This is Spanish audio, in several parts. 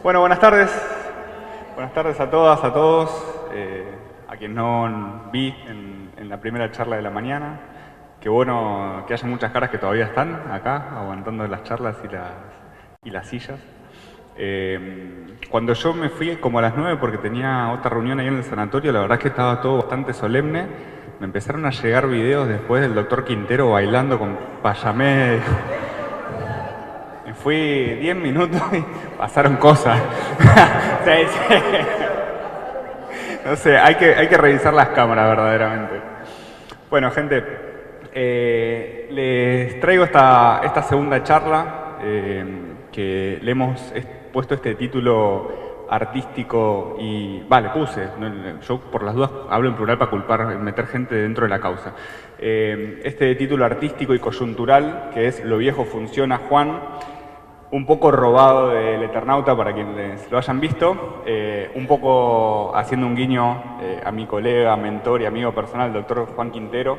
Bueno, buenas tardes. Buenas tardes a todas, a todos. A quien no vi en la primera charla de la mañana. Qué bueno que haya muchas caras que todavía están acá, aguantando las charlas y las sillas. Cuando yo me fui como a las 9 porque tenía otra reunión ahí en el sanatorio, la verdad es que estaba todo bastante solemne. Me empezaron a llegar videos después del doctor Quintero bailando con payamé. Me fui 10 minutos y pasaron cosas. Sí, sí. No sé, hay que revisar las cámaras verdaderamente. Bueno, gente, les traigo esta segunda charla que le hemos puesto este título artístico y... Vale, puse. Yo por las dudas hablo en plural para meter gente dentro de la causa. Este título artístico y coyuntural, que es Lo viejo funciona, Juan, un poco robado del Eternauta para quienes lo hayan visto, un poco haciendo un guiño a mi colega, mentor y amigo personal, el doctor Juan Quintero.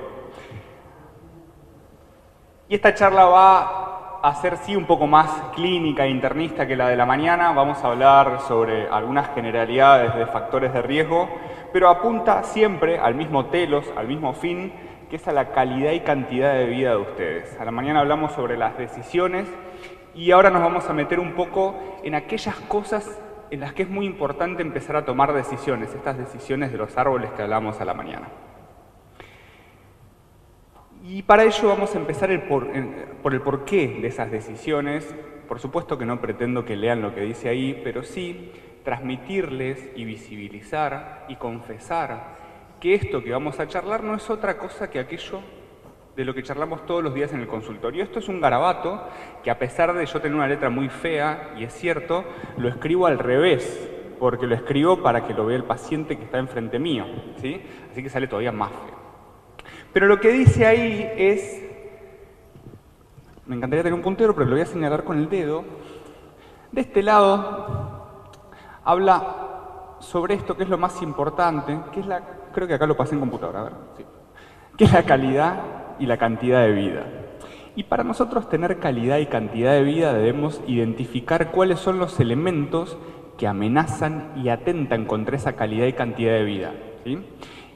Y esta charla va a ser sí un poco más clínica e internista que la de la mañana. Vamos a hablar sobre algunas generalidades de factores de riesgo, pero apunta siempre al mismo telos, al mismo fin, que es a la calidad y cantidad de vida de ustedes. A la mañana hablamos sobre las decisiones y ahora nos vamos a meter un poco en aquellas cosas en las que es muy importante empezar a tomar decisiones, estas decisiones de los árboles que hablamos a la mañana. Y para ello vamos a empezar por el porqué de esas decisiones. Por supuesto que no pretendo que lean lo que dice ahí, pero sí transmitirles y visibilizar y confesar que esto que vamos a charlar no es otra cosa que aquello de lo que charlamos todos los días en el consultorio. Esto es un garabato que, a pesar de yo tener una letra muy fea, y es cierto, lo escribo al revés, porque lo escribo para que lo vea el paciente que está enfrente mío, ¿sí? Así que sale todavía más feo. Pero lo que dice ahí es... Me encantaría tener un puntero, pero lo voy a señalar con el dedo. De este lado habla sobre esto que es lo más importante, que es la... Creo que acá lo pasé en computadora, a ver, sí. Que es la calidad y la cantidad de vida. Y para nosotros tener calidad y cantidad de vida debemos identificar cuáles son los elementos que amenazan y atentan contra esa calidad y cantidad de vida, ¿sí?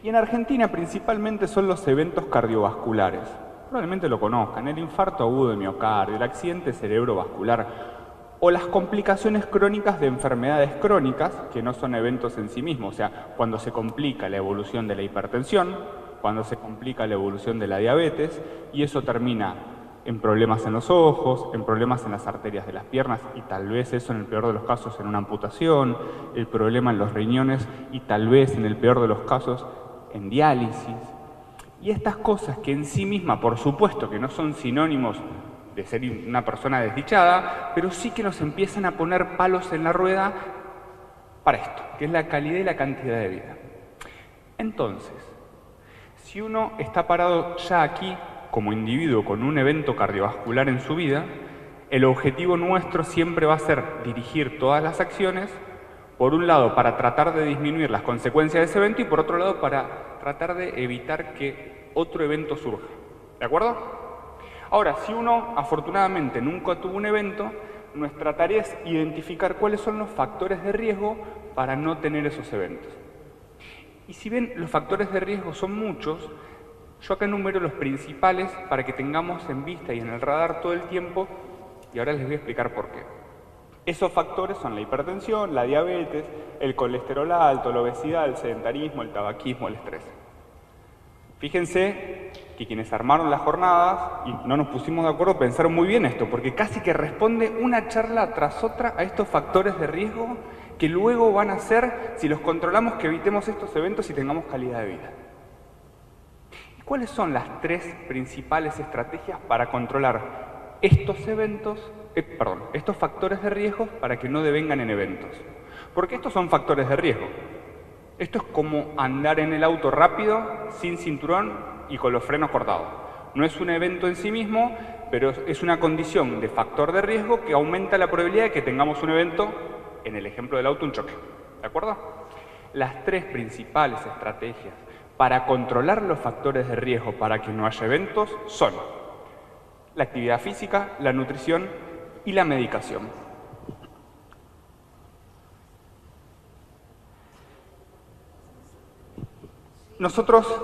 Y en Argentina principalmente son los eventos cardiovasculares. Probablemente lo conozcan, el infarto agudo de miocardio, el accidente cerebrovascular o las complicaciones crónicas de enfermedades crónicas, que no son eventos en sí mismos, o sea, cuando se complica la evolución de la hipertensión, cuando se complica la evolución de la diabetes, y eso termina en problemas en los ojos, en problemas en las arterias de las piernas, y tal vez eso en el peor de los casos en una amputación, el problema en los riñones, y tal vez en el peor de los casos en diálisis. Y estas cosas que en sí mismas, por supuesto que no son sinónimos de ser una persona desdichada, pero sí que nos empiezan a poner palos en la rueda para esto, que es la calidad y la cantidad de vida. Entonces, si uno está parado ya aquí como individuo con un evento cardiovascular en su vida, el objetivo nuestro siempre va a ser dirigir todas las acciones, por un lado para tratar de disminuir las consecuencias de ese evento y por otro lado para tratar de evitar que otro evento surja. ¿De acuerdo? Ahora, si uno afortunadamente nunca tuvo un evento, nuestra tarea es identificar cuáles son los factores de riesgo para no tener esos eventos. Y si bien los factores de riesgo son muchos, yo acá enumero los principales para que tengamos en vista y en el radar todo el tiempo, y ahora les voy a explicar por qué. Esos factores son la hipertensión, la diabetes, el colesterol alto, la obesidad, el sedentarismo, el tabaquismo, el estrés. Fíjense que quienes armaron las jornadas y no nos pusimos de acuerdo pensaron muy bien esto, porque casi que responde una charla tras otra a estos factores de riesgo que luego van a hacer, si los controlamos, que evitemos estos eventos y tengamos calidad de vida. ¿Y cuáles son las tres principales estrategias para controlar estos eventos, estos factores de riesgo para que no devengan en eventos? Porque estos son factores de riesgo. Esto es como andar en el auto rápido, sin cinturón y con los frenos cortados. No es un evento en sí mismo, pero es una condición de factor de riesgo que aumenta la probabilidad de que tengamos un evento, en el ejemplo del auto, un choque. ¿De acuerdo? Las tres principales estrategias para controlar los factores de riesgo para que no haya eventos son la actividad física, la nutrición y la medicación. nosotros,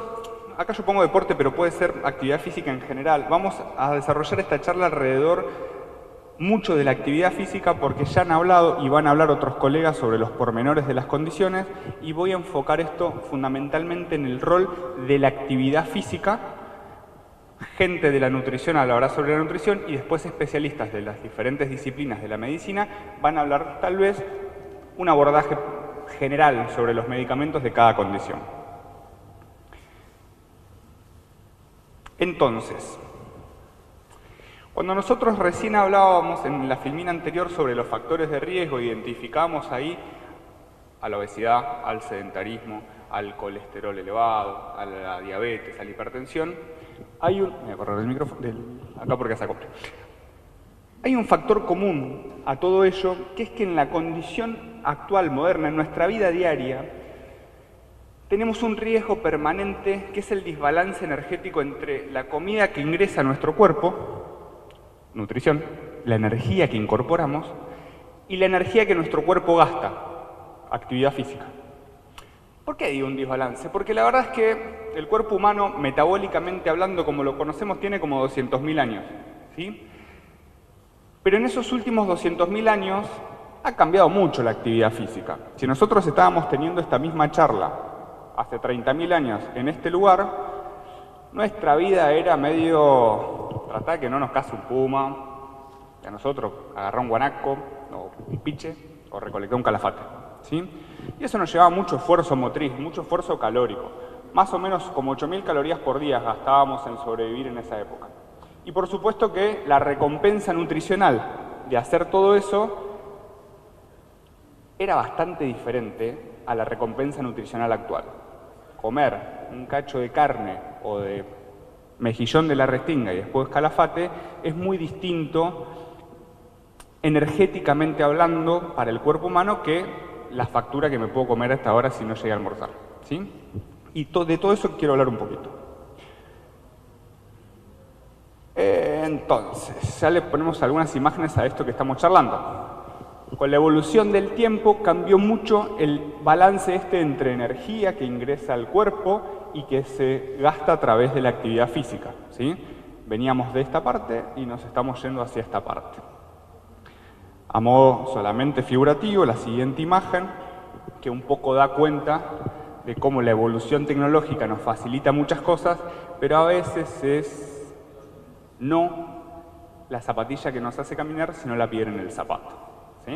acá yo pongo deporte, pero puede ser actividad física en general, vamos a desarrollar esta charla alrededor mucho de la actividad física porque ya han hablado y van a hablar otros colegas sobre los pormenores de las condiciones y voy a enfocar esto fundamentalmente en el rol de la actividad física. Gente de la nutrición hablará sobre la nutrición y después especialistas de las diferentes disciplinas de la medicina van a hablar tal vez un abordaje general sobre los medicamentos de cada condición. Entonces, cuando nosotros recién hablábamos en la filmina anterior sobre los factores de riesgo, identificamos ahí a la obesidad, al sedentarismo, al colesterol elevado, a la diabetes, a la hipertensión. Voy a correr el micrófono acá porque se acopla. Hay un factor común a todo ello, que es que en la condición actual, moderna, en nuestra vida diaria, tenemos un riesgo permanente que es el desbalance energético entre la comida que ingresa a nuestro cuerpo, nutrición, la energía que incorporamos, y la energía que nuestro cuerpo gasta, actividad física. ¿Por qué digo un desbalance? Porque la verdad es que el cuerpo humano, metabólicamente hablando, como lo conocemos, tiene como 200.000 años, ¿sí? Pero en esos últimos 200.000 años ha cambiado mucho la actividad física. Si nosotros estábamos teniendo esta misma charla hace 30.000 años en este lugar, nuestra vida era medio tratar de que no nos case un puma, que a nosotros agarrar un guanaco, o un piche, o recolectar un calafate, ¿sí? Y eso nos llevaba mucho esfuerzo motriz, mucho esfuerzo calórico. Más o menos como 8.000 calorías por día gastábamos en sobrevivir en esa época. Y por supuesto que la recompensa nutricional de hacer todo eso era bastante diferente a la recompensa nutricional actual. Comer un cacho de carne o de mejillón de la restinga y después calafate es muy distinto energéticamente hablando para el cuerpo humano que la factura que me puedo comer hasta ahora si no llegué a almorzar, ¿sí? Y de todo eso quiero hablar un poquito. Entonces, ya le ponemos algunas imágenes a esto que estamos charlando. Con la evolución del tiempo cambió mucho el balance entre energía que ingresa al cuerpo y que se gasta a través de la actividad física, ¿sí? Veníamos de esta parte y nos estamos yendo hacia esta parte. A modo solamente figurativo, la siguiente imagen, que un poco da cuenta de cómo la evolución tecnológica nos facilita muchas cosas, pero a veces es no la zapatilla que nos hace caminar, sino la piedra en el zapato, ¿sí?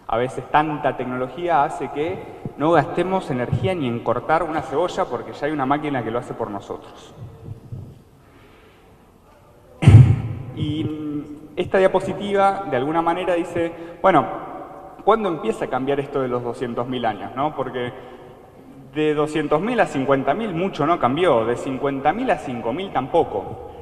A veces tanta tecnología hace que no gastemos energía ni en cortar una cebolla porque ya hay una máquina que lo hace por nosotros. Y esta diapositiva, de alguna manera, dice, bueno, ¿cuándo empieza a cambiar esto de los 200.000 años, ¿no? Porque de 200.000 a 50.000 mucho no cambió, de 50.000 a 5.000 tampoco.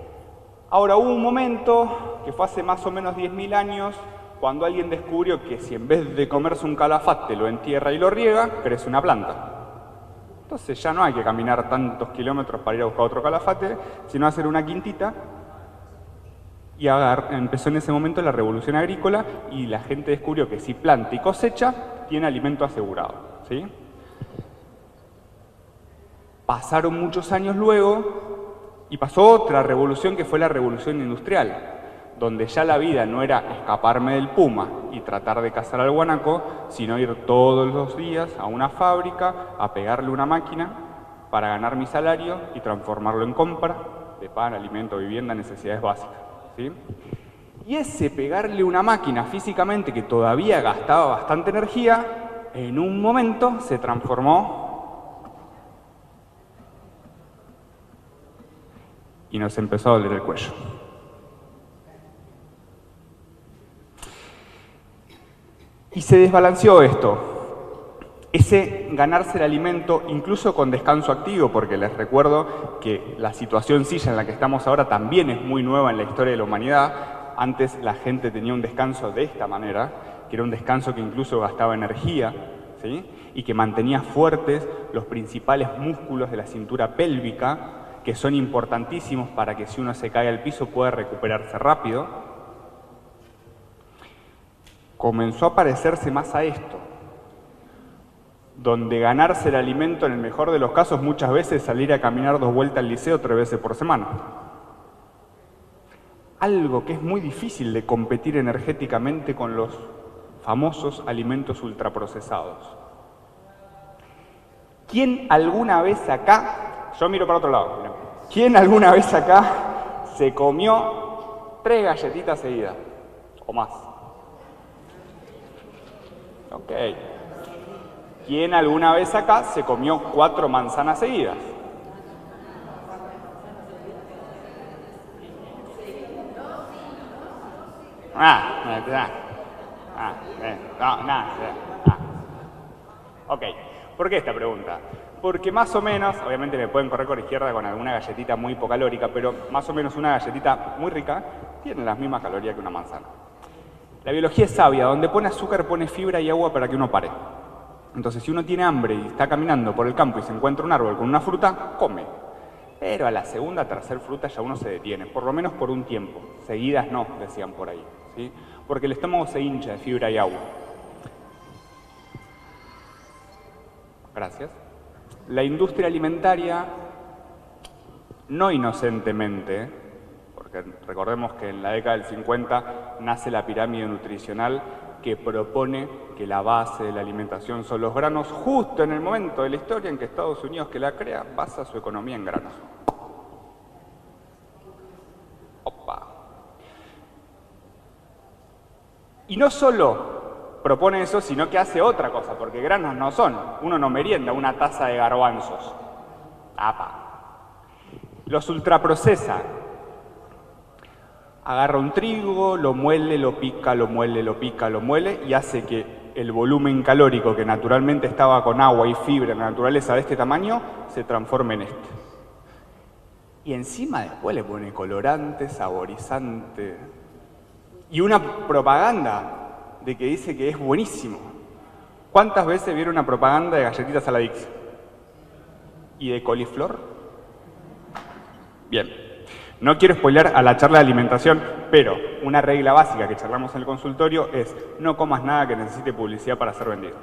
Ahora, hubo un momento, que fue hace más o menos 10.000 años, cuando alguien descubrió que si en vez de comerse un calafate lo entierra y lo riega, crece una planta. Entonces ya no hay que caminar tantos kilómetros para ir a buscar otro calafate, sino hacer una quintita. Y empezó en ese momento la revolución agrícola y la gente descubrió que si planta y cosecha, tiene alimento asegurado, ¿sí? Pasaron muchos años luego y pasó otra revolución que fue la revolución industrial, donde ya la vida no era escaparme del puma y tratar de cazar al guanaco, sino ir todos los días a una fábrica a pegarle una máquina para ganar mi salario y transformarlo en compra de pan, alimento, vivienda, necesidades básicas, ¿sí? Y ese pegarle una máquina físicamente que todavía gastaba bastante energía, en un momento se transformó y nos empezó a doler el cuello. Y se desbalanceó esto. Ese ganarse el alimento, incluso con descanso activo, porque les recuerdo que la situación silla en la que estamos ahora también es muy nueva en la historia de la humanidad. Antes la gente tenía un descanso de esta manera, que era un descanso que incluso gastaba energía, ¿sí? Y que mantenía fuertes los principales músculos de la cintura pélvica, que son importantísimos para que si uno se cae al piso pueda recuperarse rápido. Comenzó a parecerse más a esto. donde ganarse el alimento en el mejor de los casos muchas veces es salir a caminar 2 vueltas al liceo 3 veces por semana. Algo que es muy difícil de competir energéticamente con los famosos alimentos ultraprocesados. ¿Quién alguna vez acá, yo miro para otro lado, mirá, ¿quién alguna vez acá se comió 3 galletitas seguidas o más? Ok. ¿Quién alguna vez acá se comió 4 manzanas seguidas? Ok, ¿por qué esta pregunta? Porque más o menos, obviamente me pueden correr por izquierda con alguna galletita muy hipocalórica, pero más o menos una galletita muy rica tiene las mismas calorías que una manzana. La biología es sabia, donde pone azúcar pone fibra y agua para que uno pare. Entonces, si uno tiene hambre y está caminando por el campo y se encuentra un árbol con una fruta, come. Pero a la segunda, tercera fruta ya uno se detiene, por lo menos por un tiempo. Seguidas no, decían por ahí, ¿sí? Porque el estómago se hincha de fibra y agua. Gracias. La industria alimentaria, no inocentemente, porque recordemos que en la década del 50 nace la pirámide nutricional que propone que la base de la alimentación son los granos, justo en el momento de la historia en que Estados Unidos, que la crea, basa su economía en granos. Opa. Y no solo propone eso, sino que hace otra cosa, porque granos no son. Uno no merienda una taza de garbanzos. ¡Apa! Los ultraprocesa. Agarra un trigo, lo muele, lo pica, lo muele, lo pica, lo muele y hace que el volumen calórico que naturalmente estaba con agua y fibra en la naturaleza de este tamaño se transforme en este. Y encima después le pone colorante, saborizante y una propaganda de que dice que es buenísimo. ¿Cuántas veces vieron una propaganda de galletitas Saladix? ¿Y de coliflor? Bien. No quiero spoilear a la charla de alimentación, pero una regla básica que charlamos en el consultorio es no comas nada que necesite publicidad para ser vendido.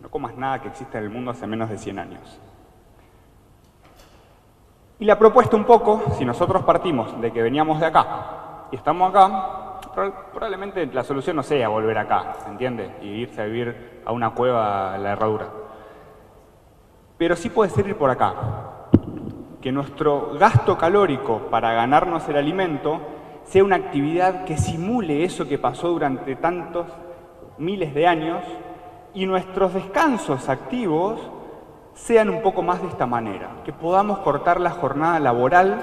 No comas nada que exista en el mundo hace menos de 100 años. Y la propuesta un poco, si nosotros partimos de que veníamos de acá y estamos acá, probablemente la solución no sea volver acá, ¿se entiende? Y irse a vivir a una cueva a la herradura. Pero sí puede ser ir por acá. Que nuestro gasto calórico para ganarnos el alimento sea una actividad que simule eso que pasó durante tantos miles de años y nuestros descansos activos sean un poco más de esta manera, que podamos cortar la jornada laboral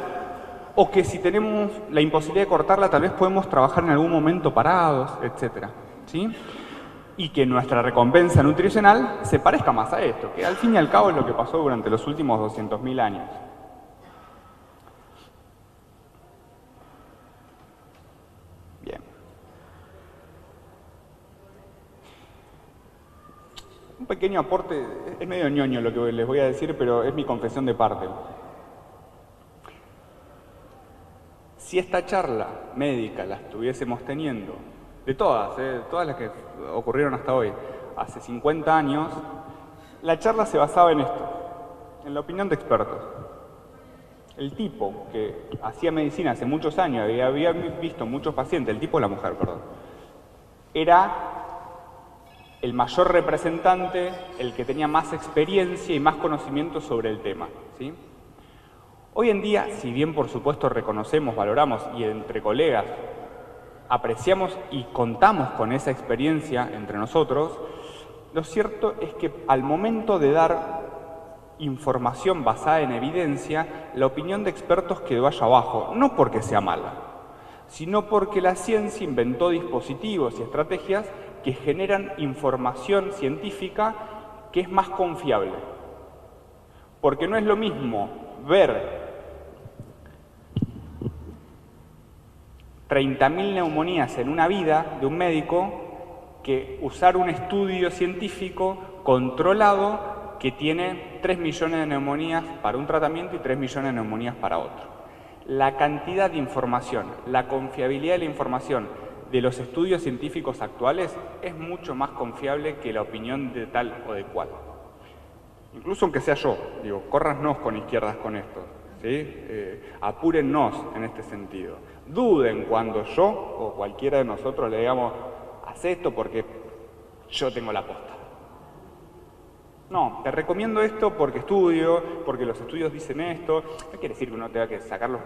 o que si tenemos la imposibilidad de cortarla tal vez podemos trabajar en algún momento parados, etc. ¿Sí? Y que nuestra recompensa nutricional se parezca más a esto, que al fin y al cabo es lo que pasó durante los últimos 200.000 años. Bien. Un pequeño aporte, es medio ñoño lo que les voy a decir, pero es mi confesión de parte. Si esta charla médica la estuviésemos teniendo, de todas las que ocurrieron hasta hoy, hace 50 años, la charla se basaba en esto, en la opinión de expertos. El tipo que hacía medicina hace muchos años y había visto muchos pacientes, el tipo o la mujer, perdón, era el mayor representante, el que tenía más experiencia y más conocimiento sobre el tema, ¿sí? Hoy en día, si bien por supuesto reconocemos, valoramos y entre colegas apreciamos y contamos con esa experiencia entre nosotros, lo cierto es que al momento de dar información basada en evidencia, la opinión de expertos quedó allá abajo, no porque sea mala, sino porque la ciencia inventó dispositivos y estrategias que generan información científica que es más confiable. Porque no es lo mismo ver 30.000 neumonías en una vida de un médico que usar un estudio científico controlado que tiene 3 millones de neumonías para un tratamiento y 3 millones de neumonías para otro. La cantidad de información, la confiabilidad de la información de los estudios científicos actuales es mucho más confiable que la opinión de tal o de cual. Incluso aunque sea yo, digo, córrannos con izquierdas con esto, ¿sí? Apúrennos en este sentido. Duden cuando yo o cualquiera de nosotros le digamos, haz esto porque yo tengo la posta. No, te recomiendo esto porque estudio, porque los estudios dicen esto. No quiere decir que uno tenga que sacar los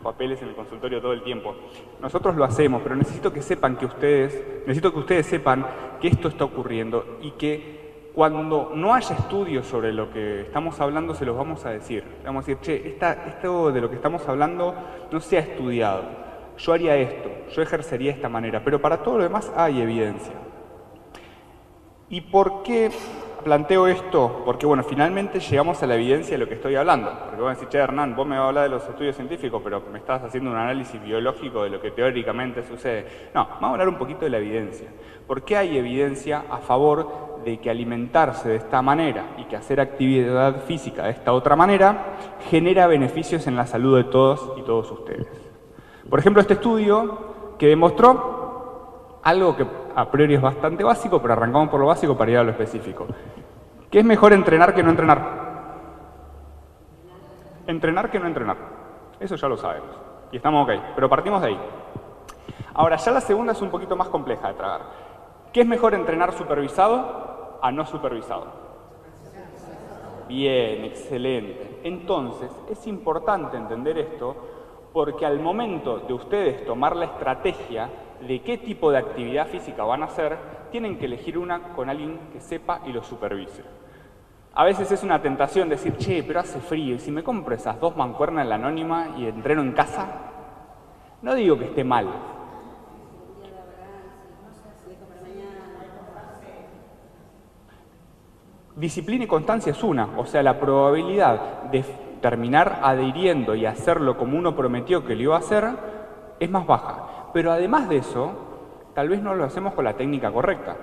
papeles en el consultorio todo el tiempo. Nosotros lo hacemos, pero necesito que ustedes sepan que esto está ocurriendo y que cuando no haya estudios sobre lo que estamos hablando, se los vamos a decir. Le vamos a decir, che, esto de lo que estamos hablando no se ha estudiado. Yo haría esto, yo ejercería de esta manera, pero para todo lo demás hay evidencia. ¿Y por qué planteo esto? Porque, bueno, finalmente llegamos a la evidencia de lo que estoy hablando. Porque vos me decís, che, Hernán, vos me vas a hablar de los estudios científicos, pero me estás haciendo un análisis biológico de lo que teóricamente sucede. No, vamos a hablar un poquito de la evidencia. ¿Por qué hay evidencia a favor de que alimentarse de esta manera y que hacer actividad física de esta otra manera genera beneficios en la salud de todos y todos ustedes? Por ejemplo, este estudio que demostró algo que a priori es bastante básico, pero arrancamos por lo básico para ir a lo específico. ¿Qué es mejor entrenar que no entrenar? Entrenar que no entrenar. Eso ya lo sabemos. Y estamos ok, pero partimos de ahí. Ahora, ya la segunda es un poquito más compleja de tragar. ¿Qué es mejor entrenar supervisado a no supervisado? Bien, excelente. Entonces, es importante entender esto porque al momento de ustedes tomar la estrategia de qué tipo de actividad física van a hacer, tienen que elegir una con alguien que sepa y lo supervise. A veces es una tentación decir, che, pero hace frío, y si me compro esas 2 mancuernas en la Anónima y entreno en casa, no digo que esté mal. Disciplina y constancia es una, o sea, la probabilidad de terminar adhiriendo y hacerlo como uno prometió que lo iba a hacer es más baja. Pero además de eso, tal vez no lo hacemos con la técnica correcta,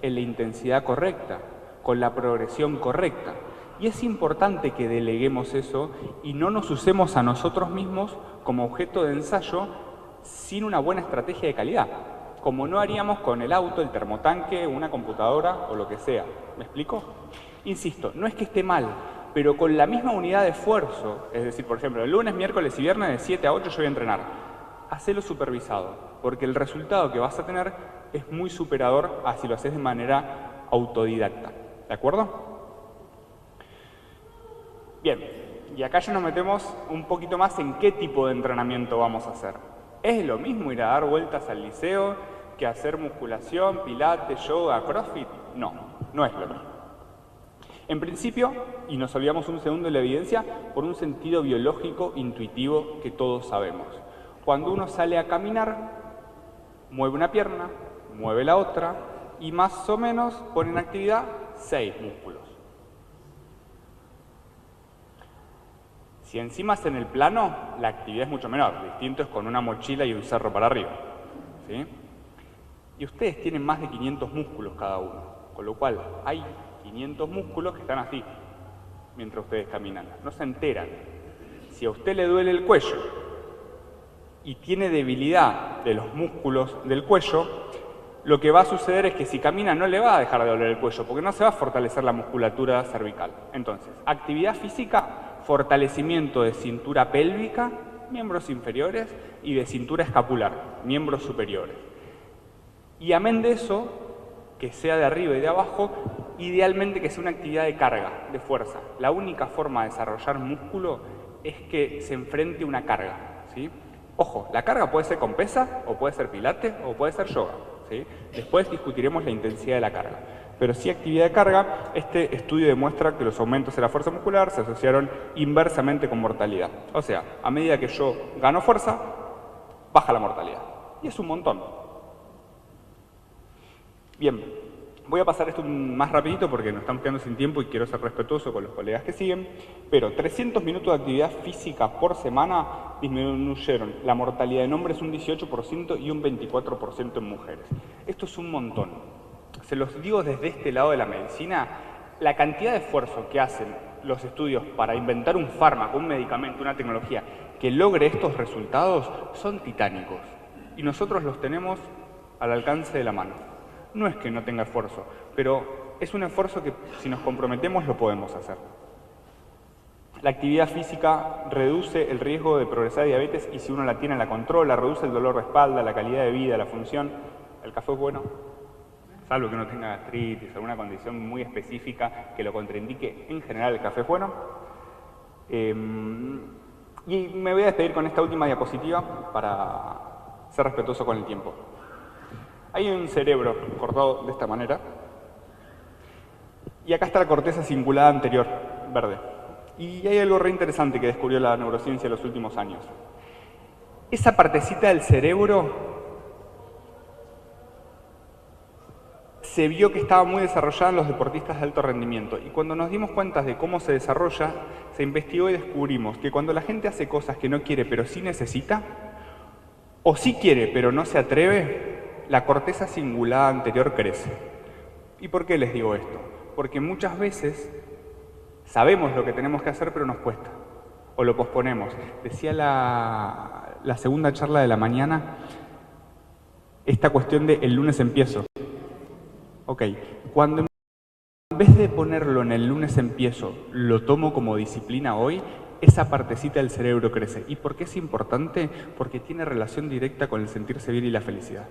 en la intensidad correcta, con la progresión correcta. Y es importante que deleguemos eso y no nos usemos a nosotros mismos como objeto de ensayo sin una buena estrategia de calidad, como no haríamos con el auto, el termotanque, una computadora o lo que sea. ¿Me explico? Insisto, no es que esté mal, pero con la misma unidad de esfuerzo, es decir, por ejemplo, el lunes, miércoles y viernes de 7 a 8 yo voy a entrenar. Hacelo supervisado, porque el resultado que vas a tener es muy superador a si lo haces de manera autodidacta. ¿De acuerdo? Bien, y acá ya nos metemos un poquito más en qué tipo de entrenamiento vamos a hacer. ¿Es lo mismo ir a dar vueltas al liceo que hacer musculación, pilates, yoga, crossfit? No, no es lo mismo. En principio, y nos olvidamos un segundo de la evidencia, por un sentido biológico intuitivo que todos sabemos. Cuando uno sale a caminar, mueve una pierna, mueve la otra y más o menos pone en actividad 6 músculos. Si encima es en el plano, la actividad es mucho menor. Distinto es con una mochila y un cerro para arriba, ¿sí? Y ustedes tienen más de 500 músculos cada uno, con lo cual hay 500 músculos que están así mientras ustedes caminan. No se enteran. Si a usted le duele el cuello y tiene debilidad de los músculos del cuello, lo que va a suceder es que si camina no le va a dejar de doler el cuello, porque no se va a fortalecer la musculatura cervical. Entonces, actividad física, fortalecimiento de cintura pélvica, miembros inferiores, y de cintura escapular, miembros superiores. Y amén de eso, que sea de arriba y de abajo, idealmente que sea una actividad de carga, de fuerza. La única forma de desarrollar músculo es que se enfrente una carga, ¿sí? Ojo, la carga puede ser con pesa, o puede ser pilates, o puede ser yoga, ¿sí? Después discutiremos la intensidad de la carga. Pero sí actividad de carga, este estudio demuestra que los aumentos de la fuerza muscular se asociaron inversamente con mortalidad. O sea, a medida que yo gano fuerza, baja la mortalidad. Y es un montón. Bien, voy a pasar esto más rapidito porque nos estamos quedando sin tiempo y quiero ser respetuoso con los colegas que siguen, pero 300 minutos de actividad física por semana disminuyeron la mortalidad en hombres un 18% y un 24% en mujeres. Esto es un montón. Se los digo desde este lado de la medicina, la cantidad de esfuerzo que hacen los estudios para inventar un fármaco, un medicamento, una tecnología que logre estos resultados son titánicos. y nosotros los tenemos al alcance de la mano. No es que no tenga esfuerzo, pero es un esfuerzo que si nos comprometemos lo podemos hacer. La actividad física reduce el riesgo de progresar a diabetes y si uno la tiene la controla, reduce el dolor de espalda, la calidad de vida, la función. ¿El café es bueno? Salvo que uno tenga gastritis, alguna condición muy específica que lo contraindique, en general el café es bueno. Y me voy a despedir con esta última diapositiva para ser respetuoso con el tiempo. Hay un cerebro cortado de esta manera y acá está la corteza cingulada anterior, verde. Y hay algo re interesante que descubrió la neurociencia en los últimos años. Esa partecita del cerebro se vio que estaba muy desarrollada en los deportistas de alto rendimiento. Y cuando nos dimos cuenta de cómo se desarrolla, se investigó y descubrimos que cuando la gente hace cosas que no quiere pero sí necesita, o sí quiere pero no se atreve, la corteza cingulada anterior crece. ¿Y por qué les digo esto? Porque muchas veces sabemos lo que tenemos que hacer pero nos cuesta, o lo posponemos. Decía la segunda charla de la mañana, esta cuestión de el lunes empiezo. Ok, cuando en vez de ponerlo en el lunes empiezo, lo tomo como disciplina hoy, esa partecita del cerebro crece. ¿Y por qué es importante? Porque tiene relación directa con el sentirse bien y la felicidad.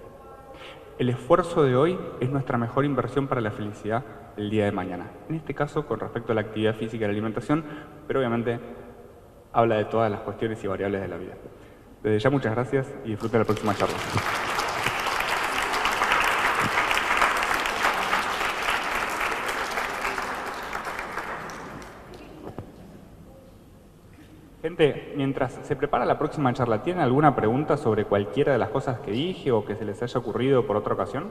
El esfuerzo de hoy es nuestra mejor inversión para la felicidad el día de mañana. En este caso, con respecto a la actividad física y la alimentación, pero obviamente habla de todas las cuestiones y variables de la vida. Desde ya, muchas gracias y disfruten la próxima charla. Gente, mientras se prepara la próxima charla, ¿tienen alguna pregunta sobre cualquiera de las cosas que dije o que se les haya ocurrido por otra ocasión?